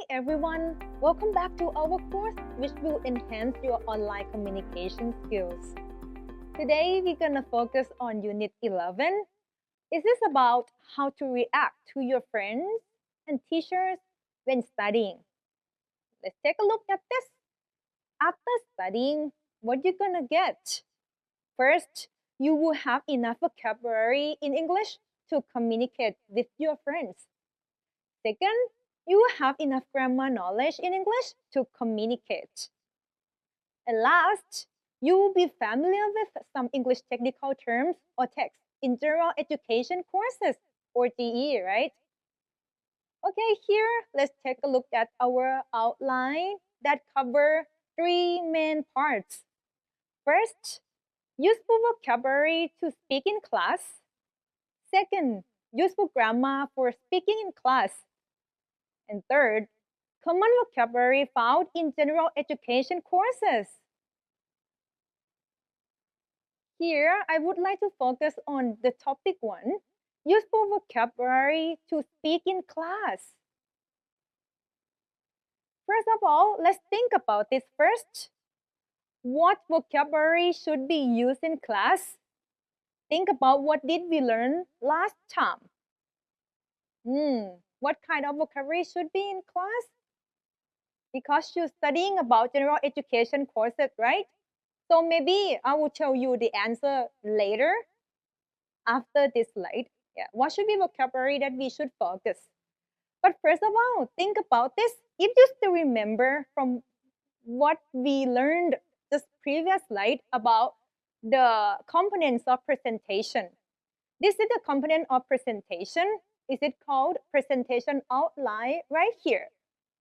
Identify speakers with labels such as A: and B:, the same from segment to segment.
A: everyone, welcome back to our course which will enhance your online communication skills. Today we're gonna focus on Unit 11. Is this about how to react to your friends and teachers when studying? Let's take a look at this. After studying, what you're gonna get? First, you will have enough vocabulary in English to communicate with your friends. Second, you will have enough grammar knowledge in English to communicate. And last, you will be familiar with some English technical terms or texts in general education courses or GE, right? Okay, here let's take a look at our outline that cover three main parts. First, useful vocabulary to speak in class. Second, useful grammar for speaking in class. And third, common vocabulary found in general education courses. Here, I would like to focus on the topic 1, useful vocabulary to speak in class. First of all, let's think about this first. What vocabulary should be used in class? Think about what did we learn last time. What kind of vocabulary should be in class? Because you're studying about general education courses, right? So maybe I will tell you the answer later after this slide. Yeah, what should be vocabulary that we should focus? But first of all, think about this. If you still remember from what we learned just previous slide about the components of presentation. This is the component of presentation. Is it called presentation outline right here?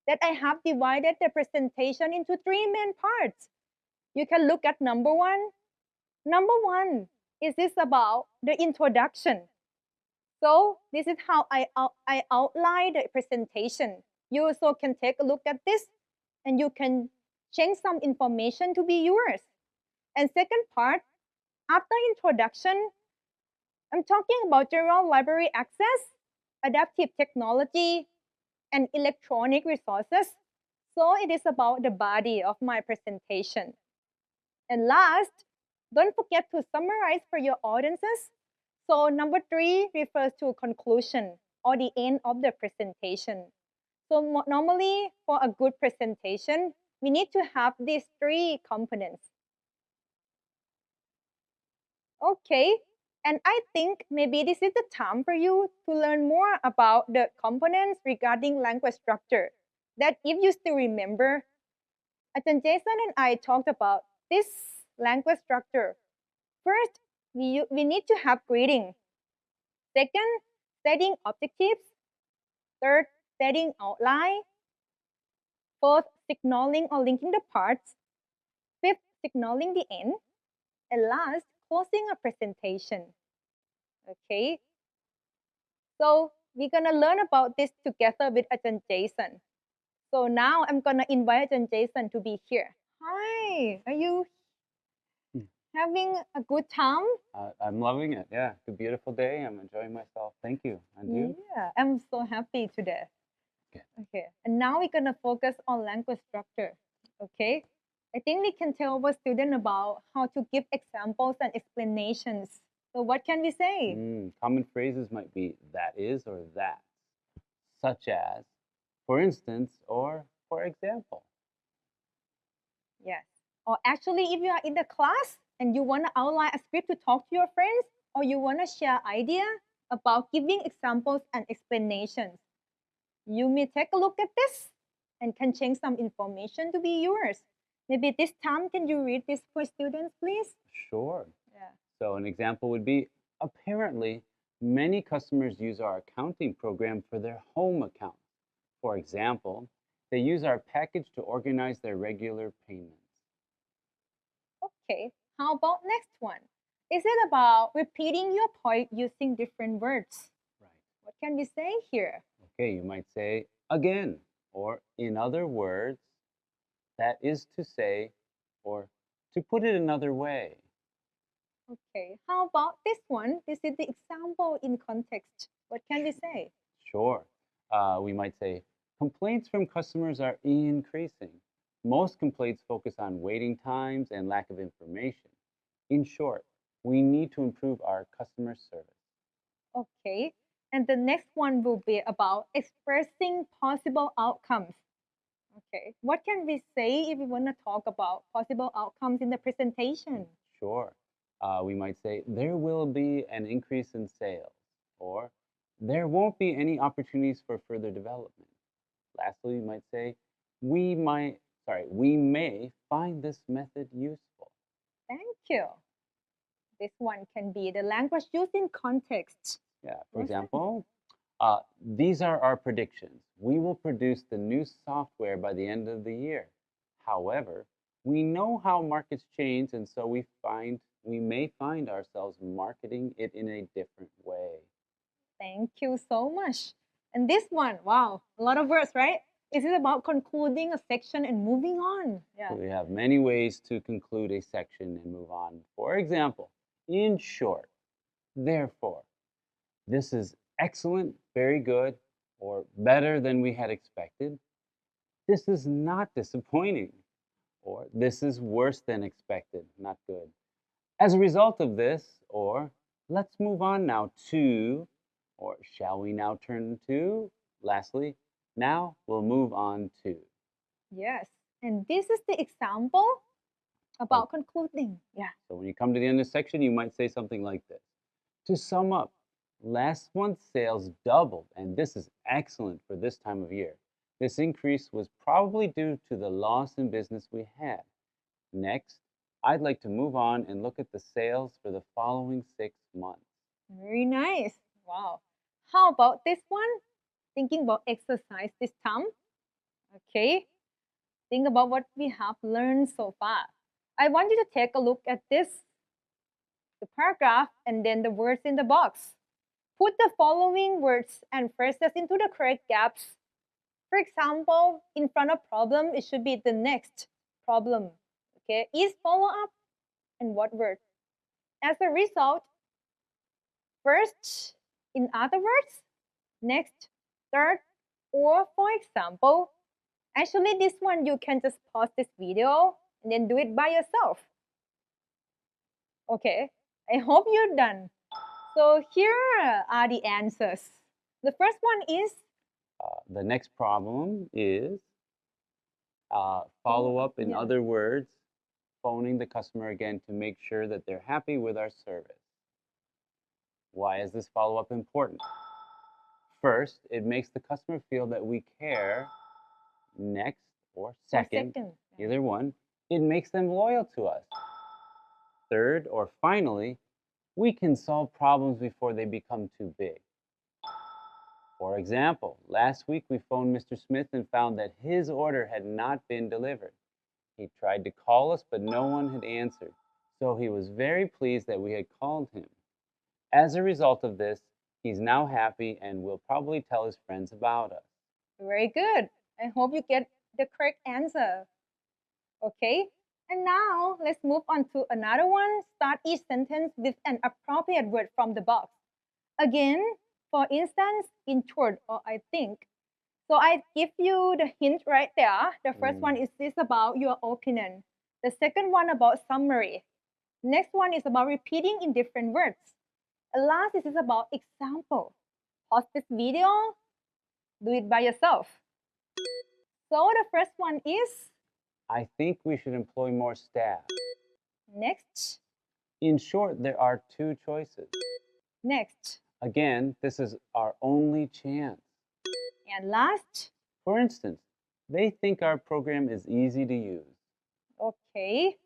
A: That I have divided the presentation into three main parts. You can look at number 1. Number 1 is this about the introduction. So this is how I outline the presentation. You also can take a look at this and you can change some information to be yours. And second part, after introduction, I'm talking about general library access, adaptive technology, and electronic resources. So it is about the body of my presentation. And last, don't forget to summarize for your audiences. So number 3 refers to conclusion or the end of the presentation. So normally for a good presentation, we need to have these 3 components. Okay, and I think maybe this is the time for you to learn more about the components regarding language structure. That if you still remember, Ajahn Jason and I talked about this language structure. First, we need to have greeting. Second, setting objectives. Third, setting outline. Fourth, signaling or linking the parts. Fifth, signaling the end. And last, closing a presentation. Okay, so we're gonna learn about this together with Ajahn Jason. So now I'm gonna invite Ajahn Jason to be here. Hi, are you having a good time?
B: I'm loving it. Yeah, it's a beautiful day. I'm enjoying myself. Thank you. And you?
A: Yeah, I'm so happy today. Okay, and now we're gonna focus on language structure. Okay, I think we can tell our student about how to give examples and explanations. So what can we say?
B: Common phrases might be that is or that, such as, for instance, or for example.
A: Yes. Or actually, if you are in the class and you want to outline a script to talk to your friends, or you want to share idea about giving examples and explanations, you may take a look at this and can change some information to be yours. Maybe this time, can you read this for students, please?
B: Sure.
A: Yeah.
B: So an example would be, apparently, many customers use our accounting program for their home account. For example, they use our package to organize their regular payments.
A: Okay, how about next one? Is it about repeating your point using different words?
B: Right.
A: What can we say here?
B: Okay, you might say again, or in other words, that is to say, or to put it another way.
A: Okay, how about this one? This is the example in context. What can we say?
B: Sure. We might say, Complaints from customers are increasing. Most complaints focus on waiting times and lack of information. In short, we need to improve our customer service.
A: Okay. And the next one will be about expressing possible outcomes. Okay. What can we say if we want to talk about possible outcomes in the presentation?
B: Sure. We might say, there will be an increase in sales, or there won't be any opportunities for further development. Lastly, we might say, we may find this method useful.
A: Thank you. This one can be the language used in context.
B: Yeah, for
A: What's that?
B: example, these are our predictions. We will produce the new software by the end of the year. However, we know how markets change, and so we may find ourselves marketing it in a different way.
A: Thank you so much. And this one, wow, a lot of words, right? Is it about concluding a section and moving on? Yeah.
B: So we have many ways to conclude a section and move on. For example, in short, therefore, this is excellent, very good, or better than we had expected. This is not disappointing, or this is worse than expected, not good. As a result of this, or let's move on now to, or shall we now turn to? Lastly, now we'll move on to.
A: Yes. And this is the example about concluding. Yeah.
B: So when you come to the end of the section, you might say something like this. To sum up, last month's sales doubled, and this is excellent for this time of year. This increase was probably due to the loss in business we had. Next, I'd like to move on and look at the sales for the following 6 months.
A: Very nice. Wow. How about this one? Thinking about exercise this time. Okay. Think about what we have learned so far. I want you to take a look at this, the paragraph, and then the words in the box. Put the following words and phrases into the correct gaps. For example, in front of problem, it should be the next problem. Okay, is follow up and what word? As a result, first, in other words, next, third, or for example. Actually, this one you can just pause this video and then do it by yourself. Okay, I hope you're done. So here are the answers. The first one is
B: The next problem is follow up. In
A: Yeah.
B: other words, phoning the customer again to make sure that they're happy with our service. Why is this follow up important? First, it makes the customer feel that we care. Next, or second,
A: yeah.
B: either one, it makes them loyal to us. Third, or finally, we can solve problems before they become too big. For example, last week we phoned Mr. Smith and found that his order had not been delivered. He tried to call us, but no one had answered, so he was very pleased that we had called him. As a result of this, he's now happy and will probably tell his friends about us.
A: Very good. I hope you get the correct answer. Okay, and now let's move on to another one. Start each sentence with an appropriate word from the box. Again, for instance, in short or I think. So I give you the hint right there. The first one is this about your opinion. The second one about summary. Next one is about repeating in different words. And last this is about example. Pause this video, do it by yourself. So the first one is
B: I think we should employ more staff.
A: next,
B: In short, there are two choices.
A: next,
B: Again, this is our only chance.
A: and last.
B: For instance, they think our program is easy to use.
A: Okay.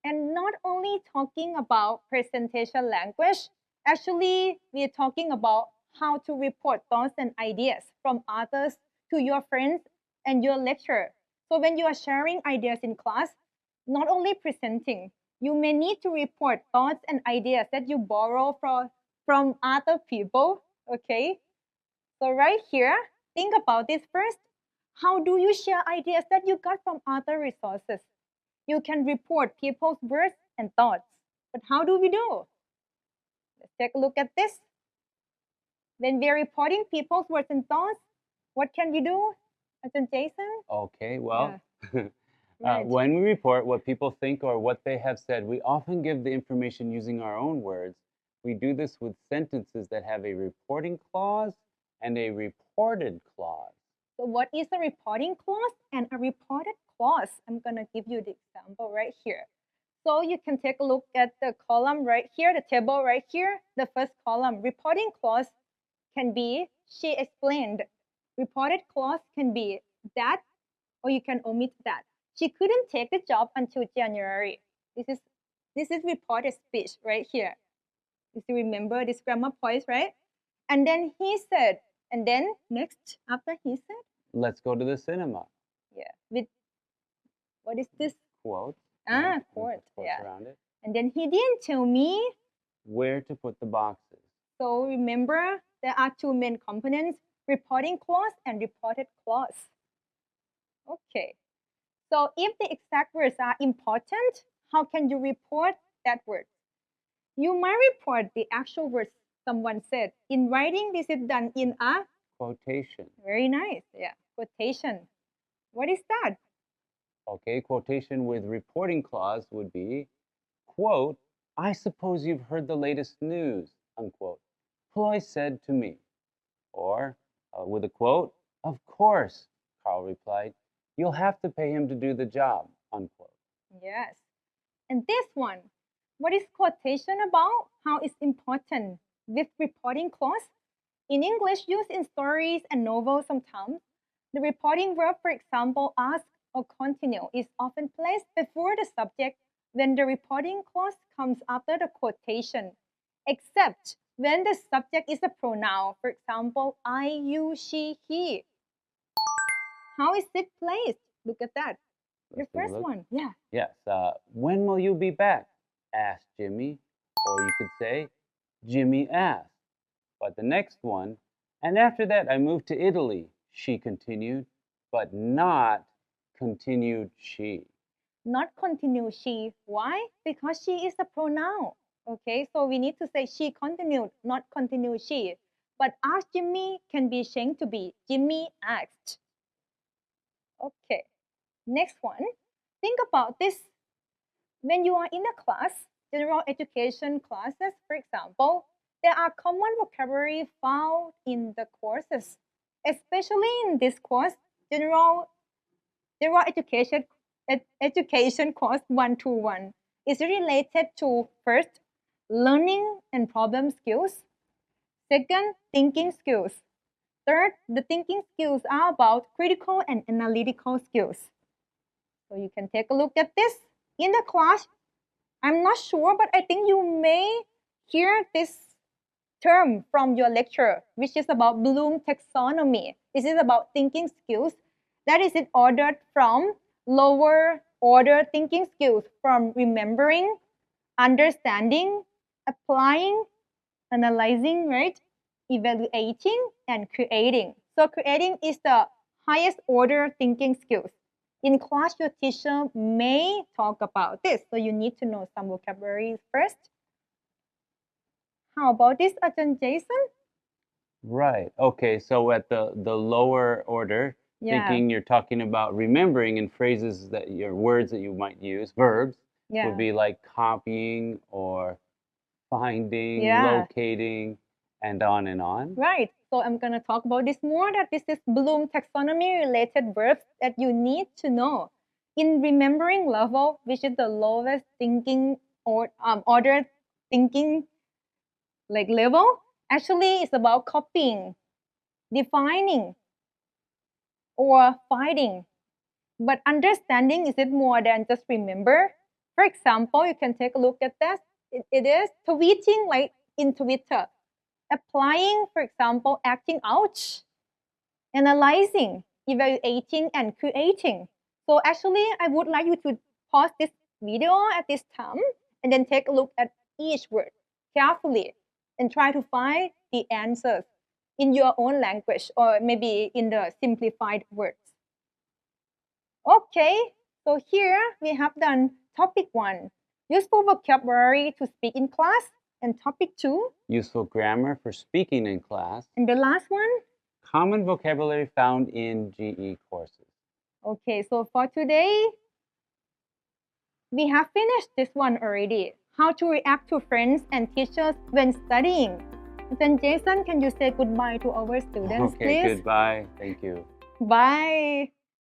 A: And not only talking about presentation language, actually, we're talking about how to report thoughts and ideas from others to your friends and your lecturer. So when you are sharing ideas in class, not only presenting, you may need to report thoughts and ideas that you borrow from other people. Okay. So right here, think about this first. How do you share ideas that you got from other resources? You can report people's words and thoughts. But how do we do? Let's take a look at this. When we're reporting people's words and thoughts, What can we do, Ajahn Jason?
B: Okay, well,
A: Right.
B: when we report what people think or what they have said, we often give the information using our own words. We do this with sentences that have a reporting clause and a reported clause.
A: So what is a reporting clause and a reported clause? I'm going to give you the example right here. So you can take a look at the column right here, the table right here, the first column. Reporting clause can be, she explained. Reported clause can be that, or you can omit that. She couldn't take the job until January. This is reported speech right here. If you remember this grammar points, right? And then he said, and then next, after he said,
B: Let's go to the cinema.
A: yeah, with what is this?
B: Quote.
A: Ah,
B: with
A: quote,
B: quotes
A: yeah.
B: around it.
A: And then he didn't tell me.
B: Where to put the boxes.
A: So remember, there are two main components, reporting clause and reported clause. Okay. So if the exact words are important, how can you report that word? You might report the actual words someone said. In writing, this is done in a
B: Quotation.
A: very nice, yeah, quotation. What is that?
B: Okay, quotation with reporting clause would be, quote, I suppose you've heard the latest news, unquote. Ploy said to me. Or with a quote, of course, Carl replied, you'll have to pay him to do the job, unquote.
A: Yes. And this one, what is quotation about? How it's important with reporting clause? In English, used in stories and novels sometimes, the reporting verb, for example, ask or continue, is often placed before the subject when the reporting clause comes after the quotation, except when the subject is a pronoun, for example, I, you, she, he. How is it placed? Look at that. The
B: Let's take a
A: first
B: look.
A: one, yeah.
B: Yes. When will you be back? Asked Jimmy. Or you could say, Jimmy asked. But the next one, and after that I moved to Italy, she continued, but not continued she.
A: Not continue she. Why? Because she is a pronoun. Okay, so we need to say she continued, not continue she. But ask Jimmy can be changed to be Jimmy asked. Okay, next one. Think about this. When you are in a class, general education classes, for example, there are common vocabulary found in the courses. Especially in this course, general education education course 121 is related to first, learning and problem skills. Second, thinking skills. Third, the thinking skills are about critical and analytical skills. So you can take a look at this in the class. I'm not sure, but I think you may hear this term from your lecture, which is about Bloom taxonomy. This is about thinking skills. That is it ordered from lower order thinking skills, from remembering, understanding, applying, analyzing, right? Evaluating and creating. So creating is the highest order thinking skills. In class, your teacher may talk about this, so you need to know some vocabulary first. How about this, Ajahn Jason?
B: Right. Okay, so at the lower order,
A: Yeah.
B: thinking you're talking about remembering in phrases that your words that you might use, verbs,
A: Yeah.
B: would be like copying or finding,
A: Yeah.
B: locating, and on and on.
A: Right. So I'm going to talk about this more, that this is Bloom taxonomy related verbs that you need to know. In remembering level, which is the lowest thinking or order thinking like level, actually it's about copying, defining, or fighting. But understanding, is it more than just remember? For example, you can take a look at that. It is tweeting like in Twitter. Applying, for example, acting out. Analyzing, evaluating, and creating. So actually, I would like you to pause this video at this time and then take a look at each word carefully and try to find the answers in your own language or maybe in the simplified words. Okay, so here we have done topic 1, useful vocabulary to speak in class, and topic 2,
B: useful grammar for speaking in class.
A: and the last one,
B: common vocabulary found in GE courses.
A: Okay, so for today, we have finished this one already. How to react to friends and teachers when studying. Then Jason, can you say goodbye to our students,
B: Okay,
A: please?
B: goodbye. Thank you.
A: Bye.